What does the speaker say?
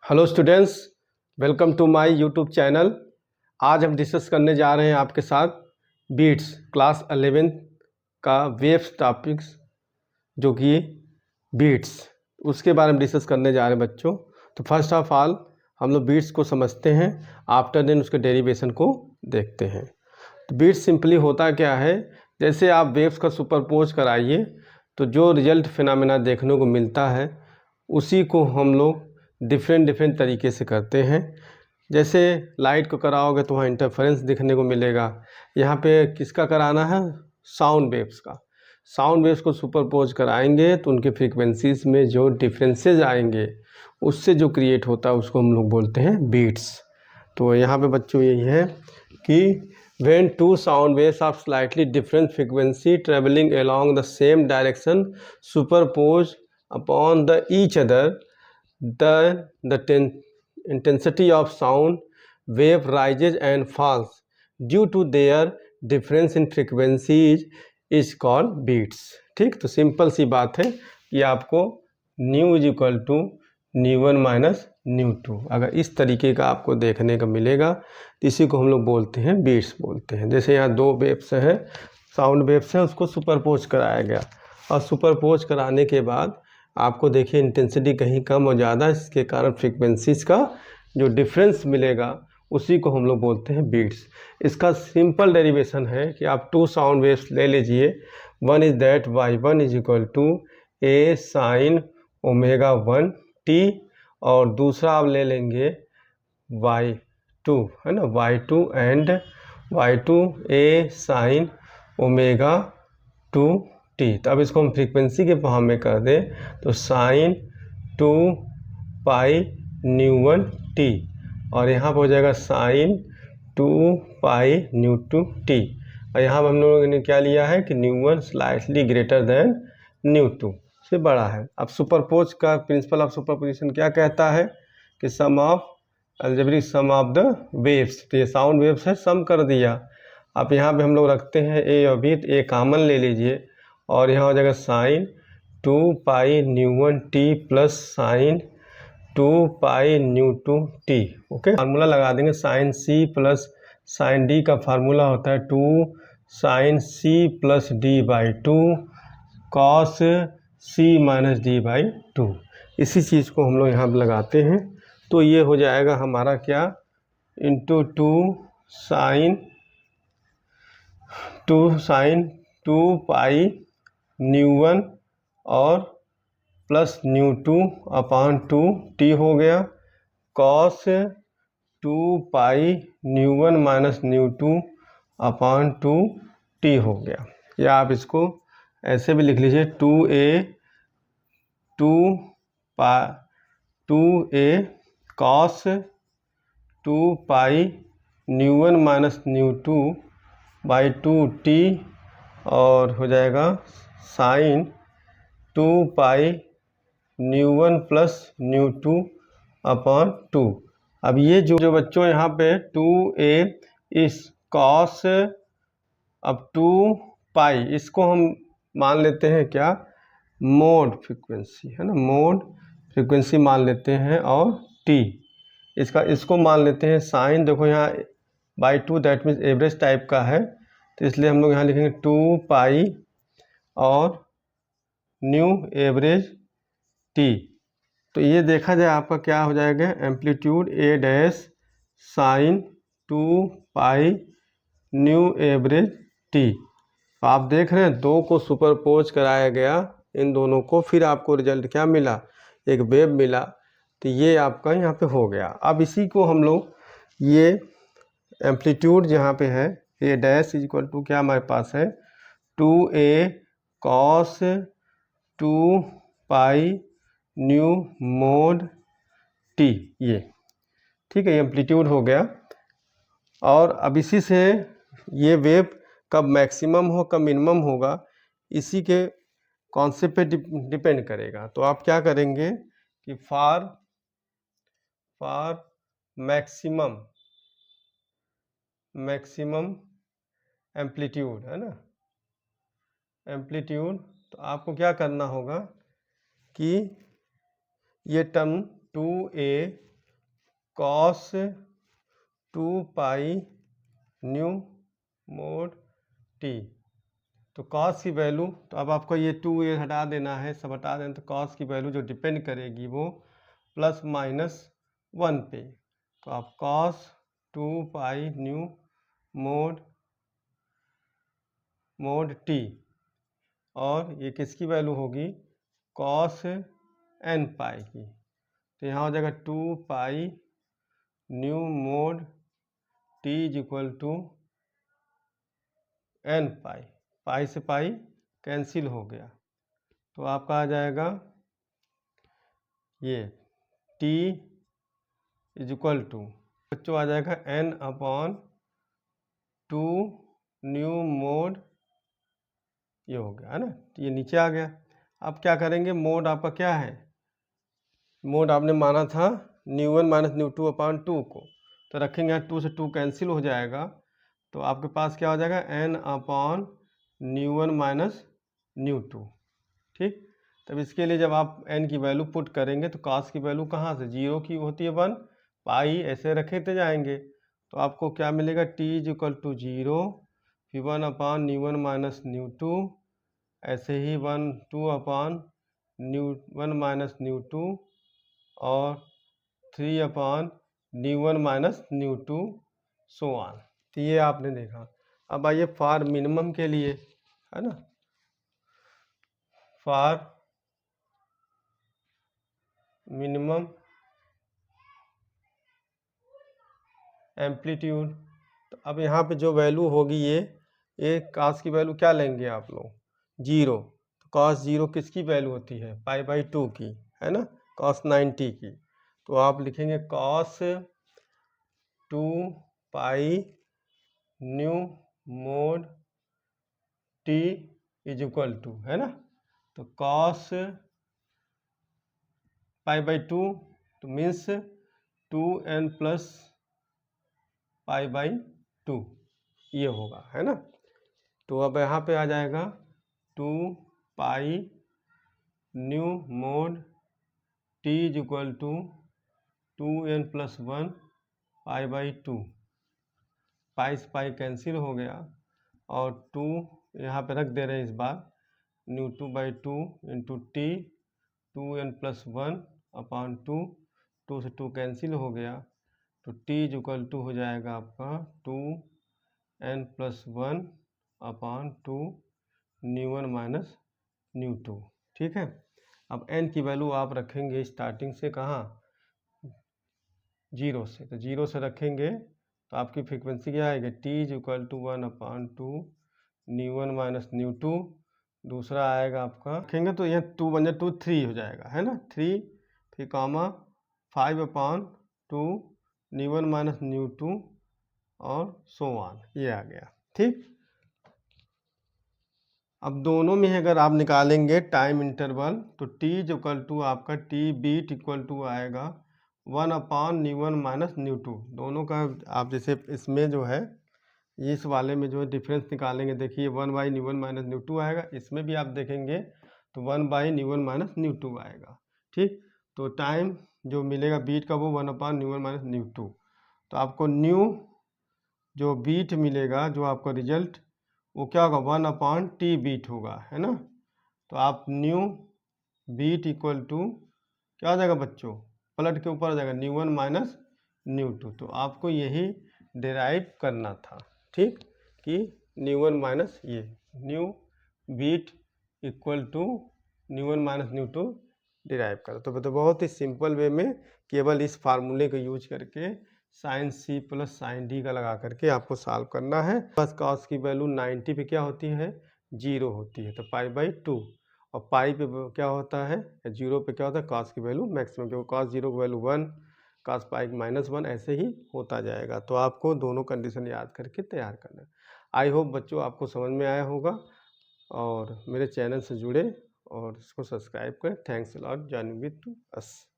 Hello students, welcome to my YouTube channel. आज हम discuss करने जा रहे हैं आपके साथ बीट्स क्लास 11 का वेव्स टॉपिक्स, जो कि बीट्स उसके बारे में डिस्कस करने जा रहे हैं बच्चों। तो फर्स्ट ऑफ ऑल हम लोग बीट्स को समझते हैं, आफ्टर देन उसके डेरिवेशन को देखते हैं। तो बीट्स सिंपली होता क्या है, जैसे आप वेव्स का सुपरपोज कराइए तो जो रिजल्ट फिनोमेना देखने को मिलता है उसी को हम लोग डिफरेंट तरीके से करते हैं। जैसे लाइट को कराओगे तो वहाँ इंटरफेरेंस दिखने को मिलेगा। यहाँ पे किसका कराना है? साउंड वेव्स का। साउंड वेव्स को सुपरपोज कराएंगे तो उनके फ्रीक्वेंसीज में जो डिफरेंसेस आएंगे उससे जो क्रिएट होता है उसको हम लोग बोलते हैं बीट्स। तो यहाँ पे बच्चों यही है कि when two sound waves of slightly different frequency traveling along the same direction superpose upon each other, the intensity of sound wave rises and falls due to their difference in frequencies is called beats। ठीक, तो simple सी बात है कि आपको nu is equal to nu one minus nu two अगर इस तरीके का आपको देखने का मिलेगा तो इसी को हम लोग बोलते हैं बीट्स बोलते हैं। जैसे यहाँ दो वेव्स है, साउंड वेव्स है, उसको सुपरपोज कराया गया और सुपरपोज कराने के बाद आपको देखिए इंटेंसिटी कहीं कम और ज़्यादा, इसके कारण फ्रीक्वेंसीज का जो डिफरेंस मिलेगा उसी को हम लोग बोलते हैं बीट्स। इसका सिंपल डेरिवेशन है कि आप टू साउंड वेव्स ले लीजिए। One is that y1 is equal to a sine omega 1 t और दूसरा आप ले लेंगे y2, है ना, y2 and y2 a sine omega 2 t. तो अब इसको हम फ्रीक्वेंसी के फॉर्म में कर दें तो साइन 2 पाई न्यू 1 टी और यहाँ पर हो जाएगा साइन 2 पाई न्यू 2 टी और यहाँ पर हम लोगों ने क्या लिया है कि new 1 slightly greater than new 2 से बड़ा है। अब सुपरपोज का प्रिंसिपल ऑफ सुपरपोजिशन क्या कहता है कि sum of algebraic sum of the waves. तो ये साउंड वेव्स है, सम कर दिया। अब यहाँ पे हम लोग रखते हैं ए और बी, तो ए कॉमन ले लीजिए और यहाँ हो जाएगा sine 2 pi nu 1 t plus sine 2 pi nu 2 t. Okay, formula लगा देंगे। Sine c plus sine d का फार्मूला होता है 2 sine c plus d by 2 cos c minus d by 2। इसी चीज़ को हम लोग यहाँ पर लगाते हैं तो ये हो जाएगा हमारा क्या, इंटू 2 साइन 2 पाई न्यू 1 और प्लस न्यू 2 अपॉन 2 टी हो गया, cos 2 pi nu 1 minus nu 2 अपॉन 2 टी हो गया। या आप इसको ऐसे भी लिख लीजिए 2a cos 2 pi nu 1 minus nu 2 by 2 t और हो जाएगा sine 2 pi nu 1 plus nu 2 अपॉन 2। अब ये जो बच्चों यहाँ पे 2a इस कॉस, अब 2 पाई इसको हम मान लेते हैं क्या, मोड फ्रीक्वेंसी, है ना, मोड फ्रीक्वेंसी मान लेते हैं और टी इसको मान लेते हैं साइन। देखो यहाँ by 2 that means average type का है, तो इसलिए हम लोग यहाँ लिखेंगे 2 पाई और न्यू एवरेज टी। तो ये देखा जाए आपका क्या हो जाएगा, amplitude A dash sine 2 pi nu average T. आप देख रहे हैं दो को सुपरपोज कराया गया, इन दोनों को, फिर आपको रिजल्ट क्या मिला, एक वेव मिला। तो ये आपका यहाँ पे हो गया। अब इसी को हम लोग ये एम्पलीट्यूड जहाँ पे है ए डैश इज इक्वल टू क्या हमारे पास है 2a cos 2 pi nu mod T, ये ठीक है, ये एम्पलीट्यूड हो गया। और अब इसी से ये वेव कब मैक्सिमम हो कब मिनिमम होगा इसी के कॉन्सेप्ट पे डिपेंड करेगा। तो आप क्या करेंगे कि फॉर मैक्सिमम एम्पलीट्यूड, है ना, एम्पलीट्यूड, तो आपको क्या करना होगा कि ये term 2a cos 2 pi nu mod T. तो कॉस की वैल्यू, तो अब आपको ये 2 ये हटा देना है, सब हटा देना। तो कॉस की वैल्यू जो डिपेंड करेगी वो +-1 पे। तो आप cos 2 pi nu mod T, और ये किसकी वैल्यू होगी, कॉस n पाई की। तो यहाँ हो जाएगा 2 pi nu mod t is equal to n pi. Pi से पाई कैंसिल हो गया, तो आपका आ जाएगा ये t इज इक्वल टू, बच्चों आ जाएगा n/2 न्यू मोड, ये हो गया है ना, ये नीचे आ गया। अब क्या करेंगे, मोड आपका क्या है, मोड आपने माना था न्यू1 माइनस न्यू2/2 को, तो रखेंगे 2 से 2 कैंसिल हो जाएगा। तो आपके पास क्या हो जाएगा, n/न्यू1 माइनस न्यू2। ठीक, तब इसके लिए जब आप n की वैल्यू पुट करेंगे तो cos की वैल्यू कहाँ से, 0 की होती है 1, पाई ऐसे रखेते जाएंगे। तो आपको क्या मिलेगा, t इज इक्वल टू 0, फिर 1/न्यू1 माइनस न्यू2, ऐसे ही 2/न्यू1 माइनस न्यू2, और 3/न्यू1 माइनस न्यू2, सो ऑन। तो ये आपने देखा। अब आइए फॉर मिनिमम के लिए, है ना, फॉर मिनिमम एम्पलीट्यूड। तो अब यहाँ पे जो वैल्यू होगी ये cos की वैल्यू क्या लेंगे आप लोग, 0। तो cos 0 किसकी वैल्यू होती है, π/2 की, है ना, cos 90 की। तो आप लिखेंगे cos 2 pi nu mod t is equal to, है ना, तो cos π/2 तो मीन्स 2n प्लस π/2 ये होगा, है ना। तो अब यहाँ पे आ जाएगा 2 pi nu mod t is equal to 2n plus 1 π/2, pi से पाई कैंसिल हो गया, और 2 यहाँ पे रख दे रहे हैं इस बार, न्यू2/2 इंटू टी, 2n प्लस 1/2, 2 से 2 कैंसिल हो गया, तो t इज इक्वल टू हो जाएगा आपका 2n प्लस 1/2 न्यू1 माइनस न्यू2। ठीक है, अब n की वैल्यू आप रखेंगे स्टार्टिंग से कहाँ, 0 से। तो 0 से रखेंगे तो आपकी फ्रीक्वेंसी क्या आएगी, t is equal to 1/2 nu one minus nu two. दूसरा आएगा आपका, रखेंगे तो यह 2 बन जाए 2 3 हो जाएगा, है ना, 3, फिर कामा 5/2 न्यू1 माइनस न्यू2, और सो ऑन, ये आ गया। ठीक, अब दोनों में अगर आप निकालेंगे टाइम इंटरवल, तो t इज इक्वल टू आपका t बीट इक्वल टू आएगा 1/न्यू1 माइनस न्यू2। दोनों का आप जैसे इसमें जो है, इस वाले में जो है डिफरेंस निकालेंगे, देखिए 1/न्यू1 माइनस न्यू2 आएगा, इसमें भी आप देखेंगे तो 1/न्यू1 माइनस न्यू2 आएगा। ठीक, तो टाइम जो मिलेगा बीट का वो 1/न्यू1 माइनस न्यू2। तो आपको न्यू जो बीट मिलेगा, जो आपका रिजल्ट, वो क्या होगा, 1/t बीट होगा, है ना। तो आप न्यू बीट इक्वल टू क्या हो जाएगा बच्चों, पलट के ऊपर आ जाएगा न्यू1 माइनस न्यू2। तो आपको यही डिराइव करना था, ठीक, कि न्यू1 माइनस ये nu beat equal to nu one minus nu two derive करो। तो बहुत ही सिंपल वे में केवल इस फार्मूले को यूज करके sine c plus sine d का लगा करके आपको सॉल्व करना है। बस cos की वैल्यू 90 पे क्या होती है, 0 होती है, तो π/2, और पाई पे क्या होता है, 0 पे क्या होता है, cos की वैल्यू मैक्सिमम, क्योंकि cos 0 की वैल्यू 1, cos पाई -1, ऐसे ही होता जाएगा। तो आपको दोनों कंडीशन याद करके तैयार करना है। आई होप बच्चों आपको समझ में आया होगा, और मेरे चैनल से जुड़े और इसको सब्सक्राइब करें। Thanks a lot joining with us.